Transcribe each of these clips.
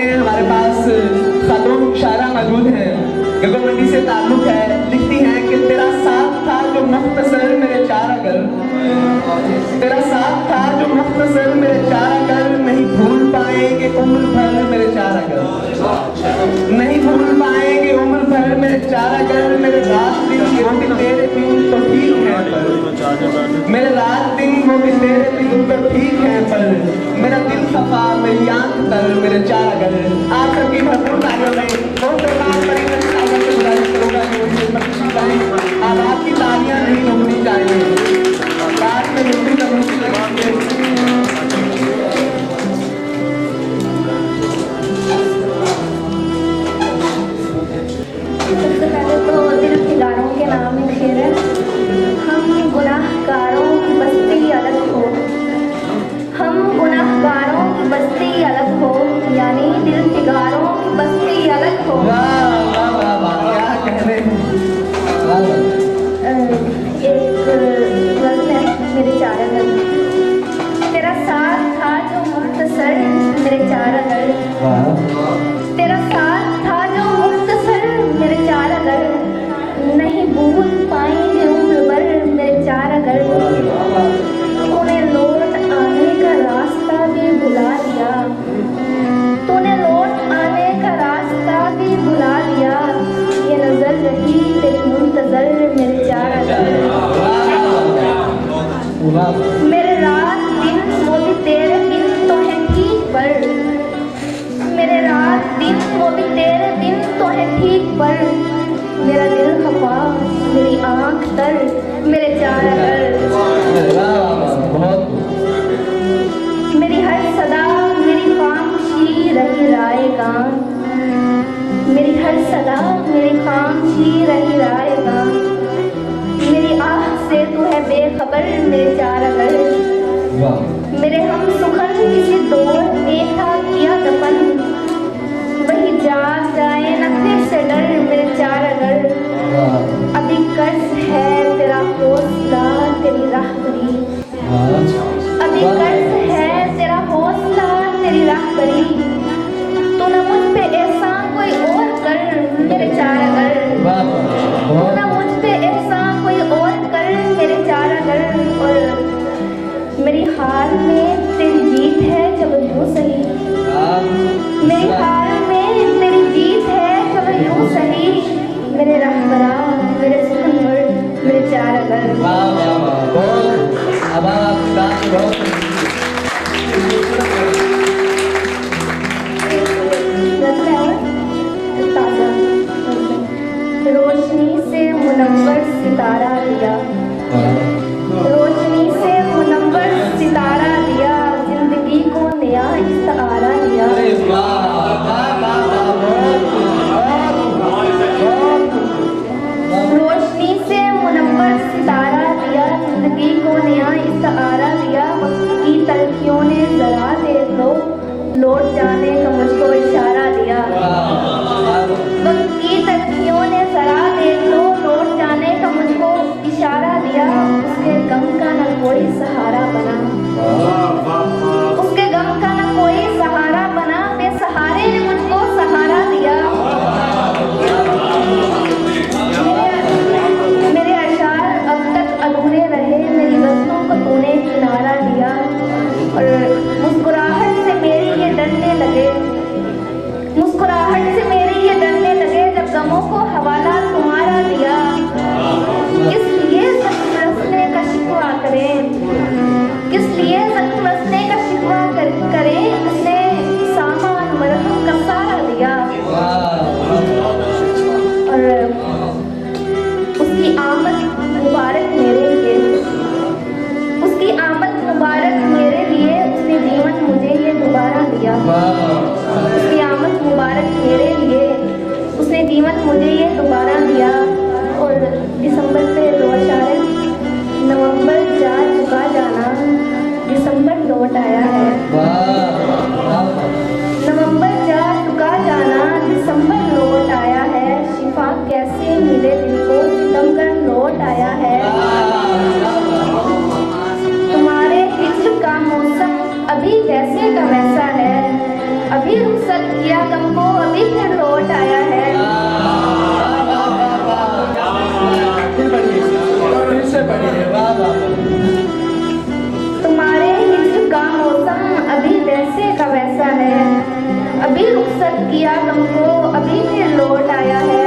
हमारे पास खातून शायरा मौजूद है, गगन मंडी से ताल्लुक है। लिखती हैं कि तेरा साथ था जो मुख्तसर मेरे चार अगर, तेरा साथ था जो मुख्तसर मेरे चार अगर, नहीं भूल पाएंगे उम्र भर मेरे चार अगर, नहीं भूल पाएंगे उम्र भर मेरे चार अगर। मेरे रात दिन वो भी तेरे दिन तो ठीक है पर, मेरे रात दिन वो भी तेरे दिन तो ठीक है पर, मेरा दिल खफा मेरी आंख तर मेरे चार अगर। आप सबकी भरपूर तालियों में बहुत से गुजारिश करूंगा कि वो खुशी पाएं। अब आपकी तालियां नहीं रोकनी चाहिए, रात में मिट्टी का मुश्किल लगाएंगे। सबसे पहले तो दिल फिगारों के नाम में शेर है। हम गुनाहगारों की बस्ती अलग हो, हम गुनाहगारों की बस्ती अलग हो, यानी दिल फिगारों की बस्ती अलग हो। वाह वाह वाह वाह, क्या कहने एक गज़ल है मेरे चार अगर। तेरा साथ था जो मुख्तसर मेरे चार अगर, तेरा साथ था जो मुख्तसर मेरे चार अगर, नहीं भूल पाएंगे उम्र भर मेरे चार अगर। तूने लौट आने का रास्ता भी भुला दिया, तूने लौट आने का रास्ता भी भुला दिया, ये नजर रही तेरी मुंतजर मेरे चार अगर। मेरे रात दिन वो भी तेरे दिन तो है ठीक पर, मेरे रात दिन वो भी तेरे दिन तो है ठीक पर, मेरा दिल खफा मेरी आंख तर मेरे चार अगर। मेरी हर सदा मेरी खामोशी रही रायगा, मेरी हर सदा मेरी खामोशी रही रायगा, मेरी आह से तू है बेखबर मेरे चार अगर। मेरे हम सुखन किसी दौर में था किया दफन, वही जाग जाए न फिर से डर मेरे चार अगर। अभी कर्ज है तेरा हौसला तेरी राहबरी, अभी कर्ज है तेरा हौसला तेरी राहबरी, तू न मुझ पे ऐसा कोई और कर मेरे चार अगर, तू न मुझ पे ऐसा कोई और कर मेरे चार अगर। और मेरी हार में तेरी जीत है चलो यूं सही, मेरी हार में तेरी जीत है चलो यूं सही, मेरे रहबरा मेरे सुखनवर मेरे चार अगर। वाह वाह वाह, बहुत अब आप डांस बहुत ताजा। रोशनी से मुनव्वर सितारा दिया, रोशनी से मुनव्वर सितारा दिया, जिंदगी को नया इस्तारा दिया। रोशनी से मुनव्वर सितारा दिया, जिंदगी को नया इस्तारा दिया, वक्त की तलखियों ने जरा देख लो लौट जाने का मुझको इशारा दिया, वक्त की तलखियों ने जरा देख लो लौट जाने का मुझको इशारा किया गम को अभी फिर लौट आया है। फिर से पढ़िए, वाह वाह। तुम्हारे हिज्र का मौसम अभी वैसे का वैसा है, अभी रुखसत किया गम को अभी फिर लौट आया है।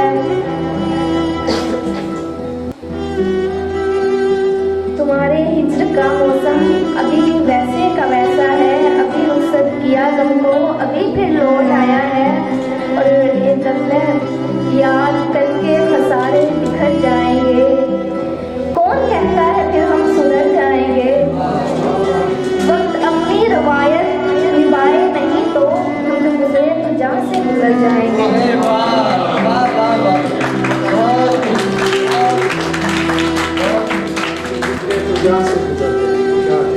तुम्हारे हिज्र का मौसम अभी वैसे का वैसा है, अभी रुखसत किया गम को अभी फिर लौट आया है। और ये गज़ल है, याद करके खसारे बिखर जाएंगे, कौन कहता है फिर हम सुधर जाएंगे। वक्त अपनी रवायत निभाए नहीं तो हम जो गुजरे तो जहाँ से गुजर जाएंगे। अरे वाह वाह वाह वाह, बहुत ही।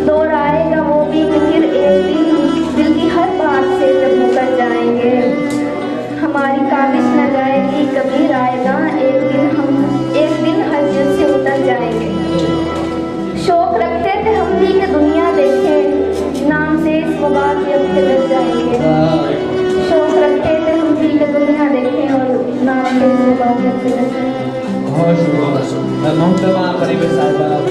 दौर आएगा वो भी कि फिर एक दिन दिल की हर बात से जब मुकर जाएंगे, हमारी काबिश न जाएगी कभी आएगा एक दिन हर दिल से उतर जाएंगे। शौक रखते थे हम भी कि दुनिया देखें, नाम से इस वबा के अब किधर जाएंगे। शौक रखते थे हम भी कि दुनिया देखें और नाम से इस वबा के अब किधर जाएंगे। बहुत शुक्रिया मोहतरमा परिवेश साहब।